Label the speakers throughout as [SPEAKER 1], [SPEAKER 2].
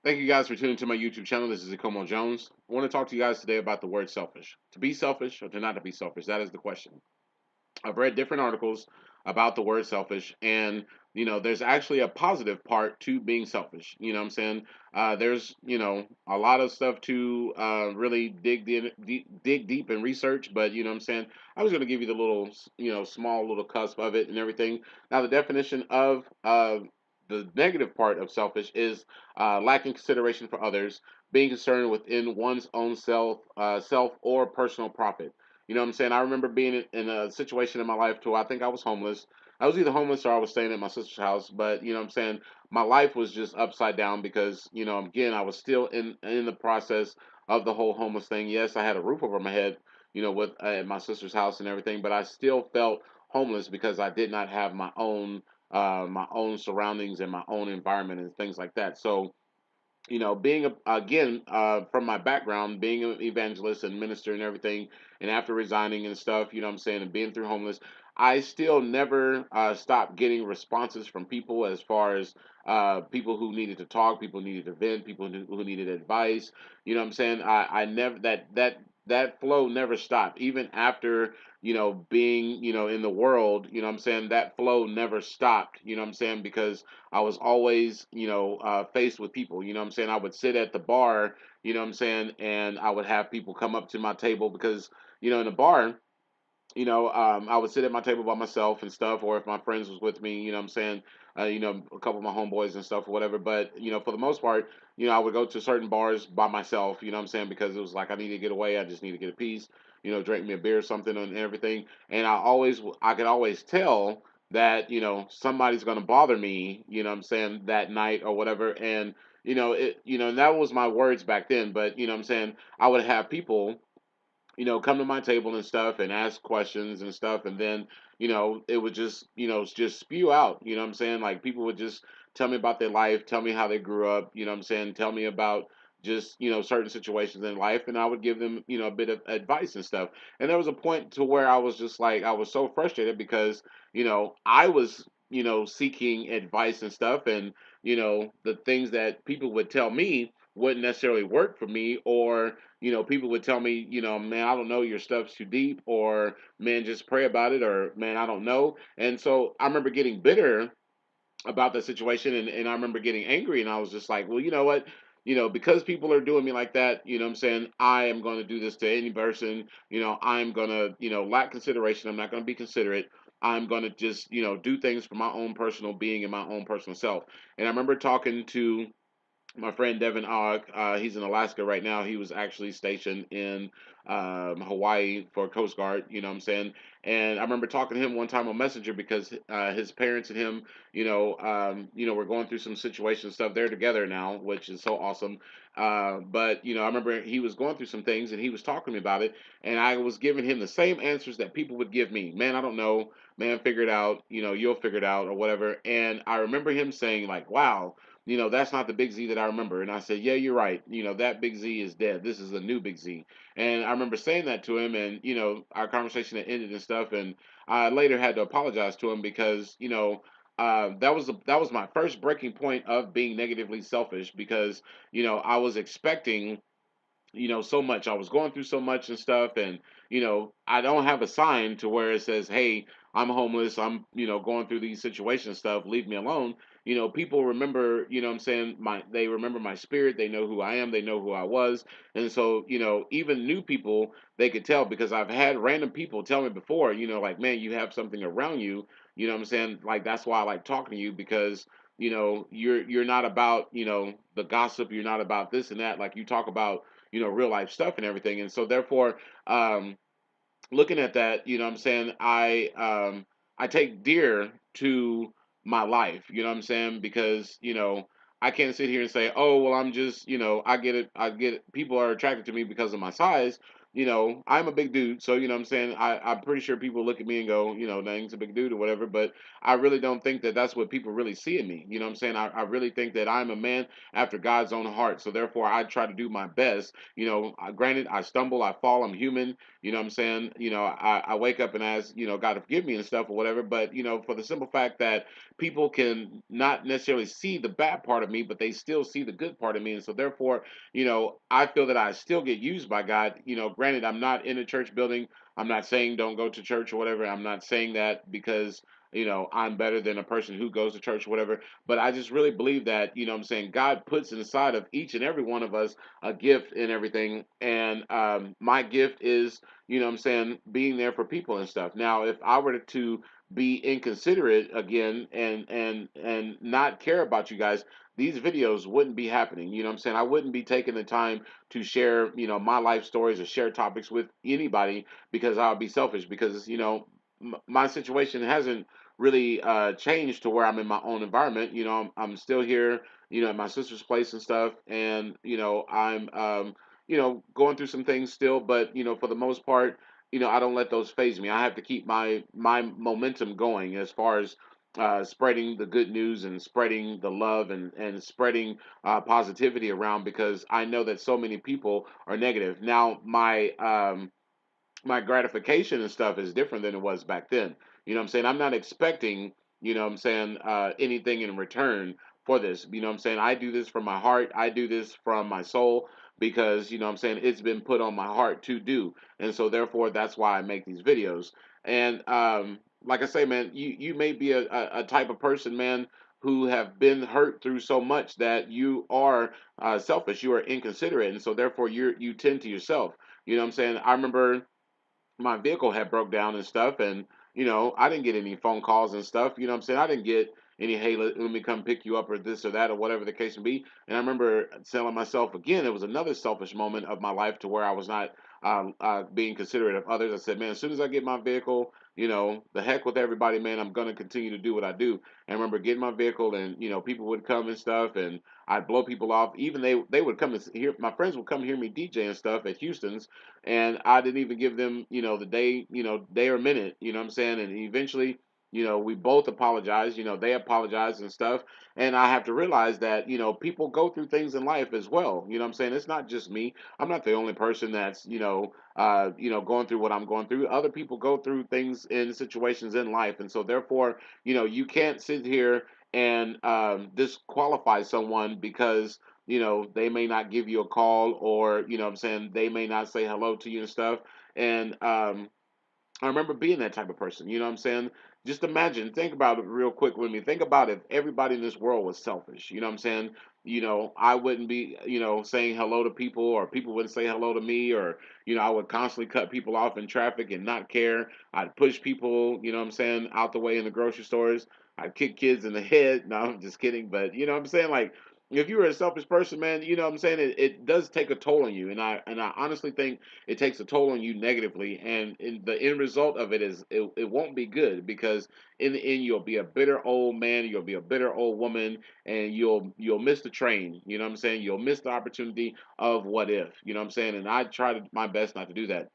[SPEAKER 1] Thank you guys for tuning to my YouTube channel. This is Akomo Jones. I want to talk to you guys today about the word selfish. To be selfish or to not to be selfish? That is the question. I've read different articles about the word selfish, and there's actually a positive part to being selfish. You know what I'm saying? There's a lot of stuff to really dig deep and research, but you know what I'm saying. I was going to give you the little small little cusp of it and everything. Now the definition of the negative part of selfish is lacking consideration for others, being concerned within one's own self or personal profit. You know what I'm saying? I remember being in a situation in my life to where I think I was homeless. I was either homeless or I was staying at my sister's house. But you know what I'm saying? My life was just upside down because, again, I was still in the process of the whole homeless thing. Yes, I had a roof over my head, with at my sister's house and everything, but I still felt homeless because I did not have my own surroundings and my own environment and things like that. So being again from my background, being an evangelist and minister and everything, and after resigning and stuff, you know what I'm saying, and being through homeless, I still never stopped getting responses from people as far as people who needed to talk, people who needed to vent, people who needed advice. You know what I'm saying? I never that flow never stopped, even after being in the world. You know what I'm saying? That flow never stopped. You know what I'm saying? Because I was always, faced with people. You know what I'm saying? I would sit at the bar, you know what I'm saying, and I would have people come up to my table because, in the bar, I would sit at my table by myself and stuff, or if my friends was with me, you know what I'm saying, a couple of my homeboys and stuff or whatever. But, for the most part, I would go to certain bars by myself, you know what I'm saying, because it was like I need to get away. I just need to get a piece, drink me a beer or something and everything. And I could always tell that, somebody's going to bother me, you know what I'm saying, that night or whatever. And, and that was my words back then. But, you know what I'm saying, I would have people come to my table and stuff and ask questions and stuff. And then, it would just spew out, you know what I'm saying? Like people would just tell me about their life, tell me how they grew up, you know what I'm saying? Tell me about just, certain situations in life. And I would give them, a bit of advice and stuff. And there was a point to where I was just like, I was so frustrated because, I was, seeking advice and stuff. And, the things that people would tell me wouldn't necessarily work for me, or people would tell me, man, I don't know, your stuff's too deep, or man, just pray about it, or man, I don't know. And so I remember getting bitter about the situation, and I remember getting angry, and I was just like, well, you know what? Because people are doing me like that, you know what I'm saying? I am going to do this to any person. I'm going to, lack consideration. I'm not going to be considerate. I'm going to just, do things for my own personal being and my own personal self. And I remember talking to my friend Devin Ogg. He's in Alaska right now. He was actually stationed in Hawaii for Coast Guard. You know what I'm saying? And I remember talking to him one time on Messenger because his parents and him, we're going through some situation stuff. They're together now, which is so awesome. But I remember he was going through some things and he was talking to me about it, and I was giving him the same answers that people would give me. Man, I don't know. Man, figure it out. You'll figure it out or whatever. And I remember him saying like, "Wow, that's not the Big Z that I remember." And I said, yeah, you're right. That Big Z is dead. This is a new Big Z. And I remember saying that to him, and, our conversation had ended and stuff. And I later had to apologize to him because, that was my first breaking point of being negatively selfish because, I was expecting so much. I was going through so much and stuff, and I don't have a sign to where it says, "Hey, I'm homeless. I'm going through these situations stuff. Leave me alone." People remember. What I'm saying, they remember my spirit. They know who I am. They know who I was, and so even new people, they could tell because I've had random people tell me before. Like, man, you have something around you. You know what I'm saying? Like that's why I like talking to you because you're not about the gossip. You're not about this and that. Like you talk about real life stuff and everything. And so therefore, looking at that, what I'm saying, I take dear to my life, you know what I'm saying? Because, I can't sit here and say, oh, well, I'm just, I get it. People are attracted to me because of my size. I'm a big dude, so I'm saying I'm pretty sure people look at me and go, Nang's a big dude or whatever, but I really don't think that that's what people really see in me. You know what I'm saying? I really think that I'm a man after God's own heart. So therefore, I try to do my best. Granted, I stumble, I fall, I'm human. You know what I'm saying? I wake up and ask, God to forgive me and stuff or whatever. But, for the simple fact that people can not necessarily see the bad part of me, but they still see the good part of me. And so therefore, I feel that I still get used by God. Granted, I'm not in a church building. I'm not saying don't go to church or whatever. I'm not saying that because I'm better than a person who goes to church or whatever. But I just really believe that, I'm saying, God puts inside of each and every one of us a gift and everything. And my gift is, I'm saying, being there for people and stuff. Now, if I were to be inconsiderate again and not care about you guys, these videos wouldn't be happening. You know what I'm saying? I wouldn't be taking the time to share, my life stories or share topics with anybody because I would be selfish because, my situation hasn't really changed to where I'm in my own environment. I'm still here, at my sister's place and stuff, and I'm going through some things still, but for the most part, I don't let those phase me. I have to keep my momentum going as far as spreading the good news and spreading the love and spreading positivity around because I know that so many people are negative. Now, my gratification and stuff is different than it was back then. You know what I'm saying? I'm not expecting, anything in return for this. You know what I'm saying? I do this from my heart. I do this from my soul because, what I'm saying, it's been put on my heart to do. And so therefore that's why I make these videos. And like I say, man, you may be a type of person, man, who have been hurt through so much that you are selfish, you are inconsiderate, and so therefore you tend to yourself. You know what I'm saying? I remember my vehicle had broke down and stuff, and I didn't get any phone calls and stuff. You know what I'm saying? I didn't get any, hey, let me come pick you up or this or that or whatever the case may be. And I remember telling myself again, it was another selfish moment of my life to where I was not being considerate of others. I said, man, as soon as I get my vehicle, the heck with everybody, man, I'm gonna continue to do what I do. And I remember getting my vehicle, and people would come and stuff, and I'd blow people off. Even they would come and hear, my friends would come hear me DJ and stuff at Houston's, and I didn't even give them, the day, day or minute, you know what I'm saying? And eventually, we both apologized, they apologized and stuff. And I have to realize that, people go through things in life as well. You know what I'm saying? It's not just me. I'm not the only person that's, going through what I'm going through. Other people go through things in situations in life. And so therefore, you can't sit here and disqualify someone because they may not give you a call, or, what I'm saying, they may not say hello to you and stuff. And I remember being that type of person. You know what I'm saying? Just imagine, think about it real quick with me. Think about if everybody in this world was selfish. You know what I'm saying? I wouldn't be, saying hello to people, or people wouldn't say hello to me, or, I would constantly cut people off in traffic and not care. I'd push people, what I'm saying, out the way in the grocery stores. I'd kick kids in the head. No, I'm just kidding. But, what I'm saying? Like, if you were a selfish person, man, what I'm saying, it does take a toll on you. And I honestly think it takes a toll on you negatively, and the end result of it is it won't be good, because in the end you'll be a bitter old man, you'll be a bitter old woman, and you'll miss the train. You know what I'm saying? You'll miss the opportunity of what if. You know what I'm saying? And I try my best not to do that.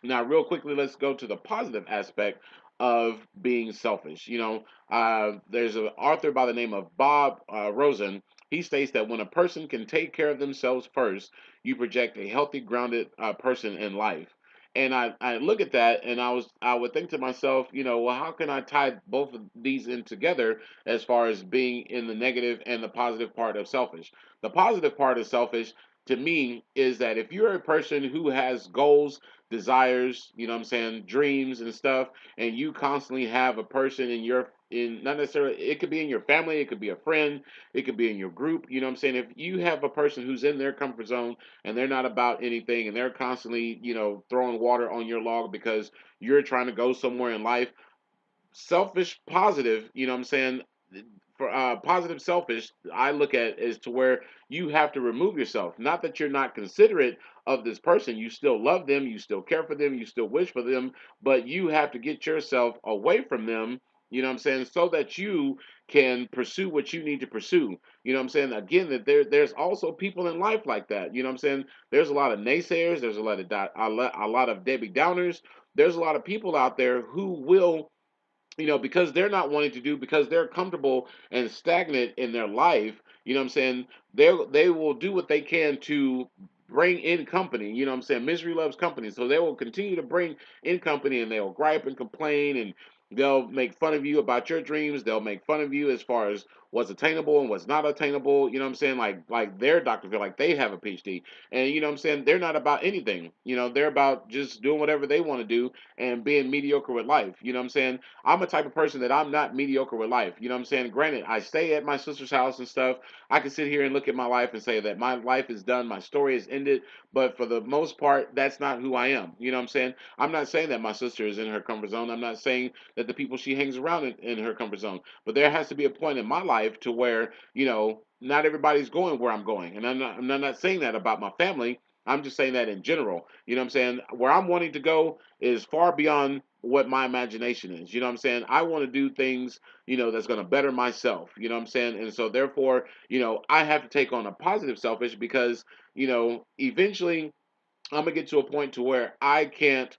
[SPEAKER 1] Now, real quickly, let's go to the positive aspect of being selfish. There's an author by the name of Bob Rosen. He states that when a person can take care of themselves first, you project a healthy, grounded person in life. And I look at that, and I would think to myself, well, how can I tie both of these in together as far as being in the negative and the positive part of selfish? The positive part of selfish, to me, is that if you're a person who has goals, desires, what I'm saying, dreams and stuff, and you constantly have a person in not necessarily, it could be in your family, it could be a friend, it could be in your group, what I'm saying, if you have a person who's in their comfort zone and they're not about anything, and they're constantly, throwing water on your log because you're trying to go somewhere in life, selfish positive, what I'm saying, for positive selfish, I look at is to where you have to remove yourself. Not that you're not considerate of this person, you still love them, you still care for them, you still wish for them, but you have to get yourself away from them You know what I'm saying? So that you can pursue what you need to pursue. You know what I'm saying? Again, that there's also people in life like that. You know what I'm saying? There's a lot of naysayers. There's a lot of Debbie Downers. There's a lot of people out there who will, because they're not wanting to do, because they're comfortable and stagnant in their life. You know what I'm saying? They will do what they can to bring in company. You know what I'm saying? Misery loves company, so they will continue to bring in company, and they'll gripe and complain, and they'll make fun of you about your dreams. They'll make fun of you as far as what's attainable and what's not attainable. You know what I'm saying? Like their doctor feel like they have a PhD, and you know what I'm saying? They're not about anything. They're about just doing whatever they want to do and being mediocre with life. You know what I'm saying? I'm a type of person that I'm not mediocre with life. You know what I'm saying? Granted, I stay at my sister's house and stuff. I can sit here and look at my life and say that my life is done, my story is ended, but for the most part, that's not who I am. You know what I'm saying? I'm not saying that my sister is in her comfort zone. I'm not saying that the people she hangs around in her comfort zone. But there has to be a point in my life to where, not everybody's going where I'm going. And I'm not saying that about my family. I'm just saying that in general. You know what I'm saying? Where I'm wanting to go is far beyond what my imagination is. You know what I'm saying? I want to do things, that's going to better myself. You know what I'm saying? And so therefore, I have to take on a positive selfish because, eventually I'm gonna get to a point to where I can't,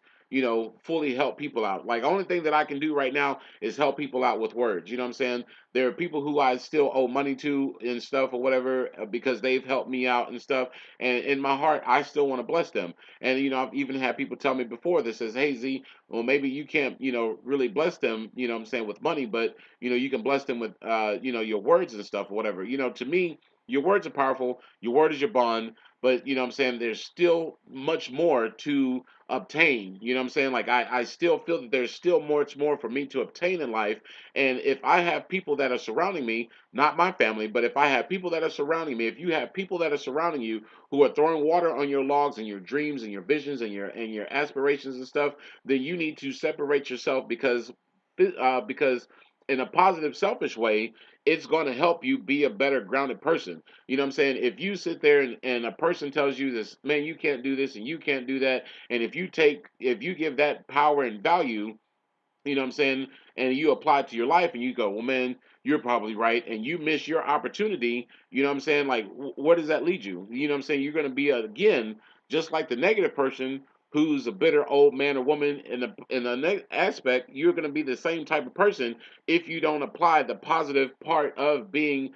[SPEAKER 1] fully help people out. Like only thing that I can do right now is help people out with words. You know what I'm saying? There are people who I still owe money to and stuff or whatever because they've helped me out and stuff. And in my heart, I still want to bless them. And I've even had people tell me before that says, "Hey Z, well maybe you can't, really bless them. You know what I'm saying with money, but you can bless them with, your words and stuff or whatever. To me." Your words are powerful. Your word is your bond. But you know what I'm saying, there's still much more to obtain. You know what I'm saying? Like I still feel that there's still much more for me to obtain in life. And if I have people that are surrounding me, not my family, but if I have people that are surrounding me, if you have people that are surrounding you who are throwing water on your logs and your dreams and your visions and your aspirations and stuff, then you need to separate yourself because in a positive selfish way it's going to help you be a better grounded person. You know what I'm saying? If you sit there and a person tells you this, man, you can't do this and you can't do that, and if you give that power and value, you know what I'm saying, and you apply it to your life and you go, well, man, you're probably right, and you miss your opportunity, you know what I'm saying? Like, where does that lead you? You know what I'm saying? You're going to be, again, just like the negative person who's a bitter old man or woman in the aspect, you're going to be the same type of person if you don't apply the positive part of being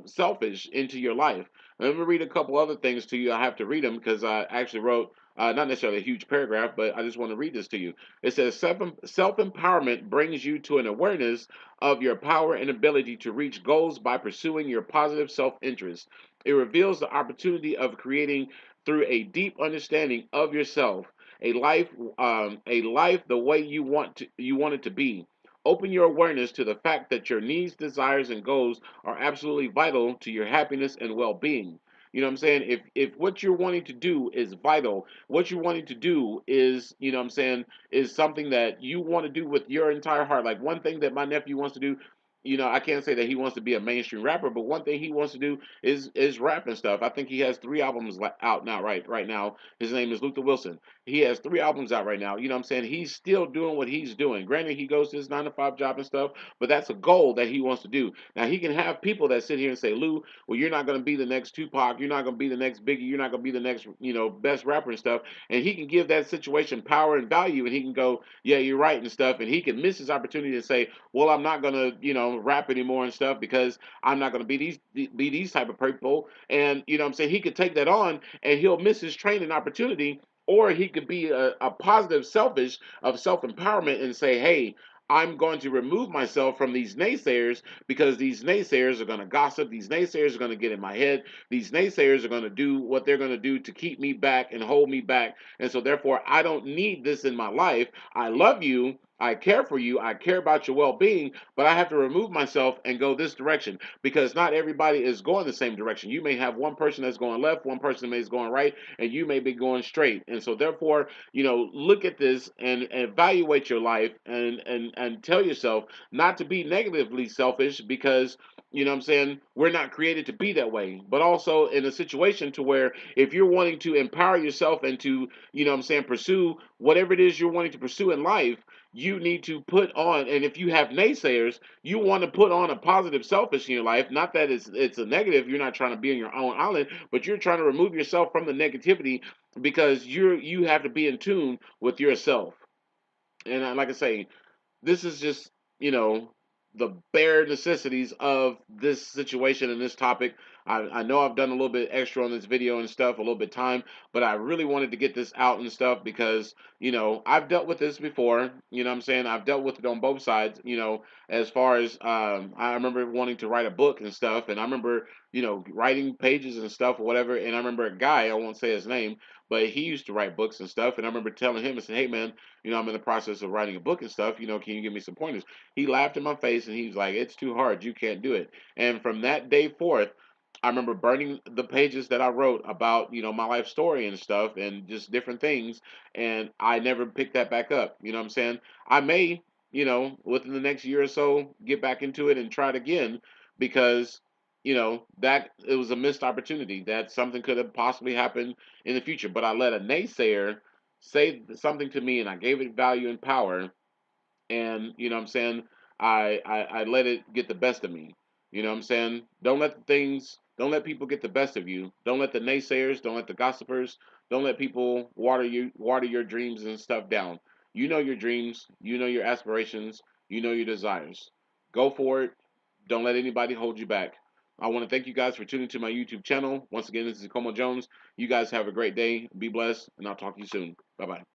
[SPEAKER 1] selfish into your life. Let me read a couple other things to you. I have to read them because I actually wrote not necessarily a huge paragraph, but I just want to read this to you. It says self empowerment brings you to an awareness of your power and ability to reach goals by pursuing your positive self interest. It reveals the opportunity of creating through a deep understanding of yourself a life the way you want it to be. Open your awareness to the fact that your needs, desires, and goals are absolutely vital to your happiness and well being. You know what I'm saying? If what you're wanting to do is vital, what you're wanting to do is, you know what I'm saying, is something that you want to do with your entire heart. Like one thing that my nephew wants to do, I can't say that he wants to be a mainstream rapper, but one thing he wants to do is rap and stuff. I think he has 3 albums out now, right now. His name is Luther Wilson. He has 3 albums out right now. You know what I'm saying? He's still doing what he's doing. Granted, he goes to his 9 to 5 job and stuff, but that's a goal that he wants to do. Now he can have people that sit here and say, Lou, well, you're not going to be the next Tupac, you're not going to be the next Biggie, you're not going to be the next, best rapper and stuff. And he can give that situation power and value, and he can go, yeah, you're right and stuff. And he can miss his opportunity to say, well, I'm not going to, rap anymore and stuff because I'm not going to be these type of people. And you know what I'm saying, he could take that on and he'll miss his training opportunity, or he could be a positive selfish of self-empowerment and say, hey, I'm going to remove myself from these naysayers because these naysayers are going to gossip. These naysayers are going to get in my head. These naysayers are going to do what they're going to do to keep me back and hold me back. And so, therefore, I don't need this in my life. I love you. I care for you. I care about your well being, but I have to remove myself and go this direction because not everybody is going the same direction. You may have one person that's going left, one person is going right, and you may be going straight. And so, therefore, look at this and evaluate your life and tell yourself not to be negatively selfish because you know what I'm saying, we're not created to be that way. But also in a situation to where if you're wanting to empower yourself and to, you know what I'm saying, pursue whatever it is you're wanting to pursue in life, you need to put on, and if you have naysayers, you want to put on a positive selfish in your life. Not that it's a negative. You're not trying to be on your own island, but you're trying to remove yourself from the negativity because you have to be in tune with yourself. And like I say, this is just, you know, the bare necessities of this situation and this topic. I know I've done a little bit extra on this video and stuff, a little bit time, but I really wanted to get this out and stuff because, you know, I've dealt with this before. You know what I'm saying? I've dealt with it on both sides, you know, as far as I remember wanting to write a book and stuff, and I remember, you know, writing pages and stuff or whatever. And I remember a guy, I won't say his name, but he used to write books and stuff. And I remember telling him and saying, hey man, you know, I'm in the process of writing a book and stuff. You know, can you give me some pointers? He laughed in my face and he was like, it's too hard. You can't do it. And from that day forth, I remember burning the pages that I wrote about, you know, my life story and stuff and just different things. And I never picked that back up. You know what I'm saying? I may, you know, within the next year or so, get back into it and try it again because, you know, that it was a missed opportunity that something could have possibly happened in the future. But I let a naysayer say something to me and I gave it value and power, and you know what I'm saying, I let it get the best of me. You know what I'm saying? Don't let people get the best of you. Don't let the naysayers, don't let the gossipers, don't let people water your dreams and stuff down. You know your dreams, you know your aspirations, you know your desires. Go for it. Don't let anybody hold you back. I want to thank you guys for tuning to my YouTube channel. Once again, this is Como Jones. You guys have a great day. Be blessed, and I'll talk to you soon. Bye bye.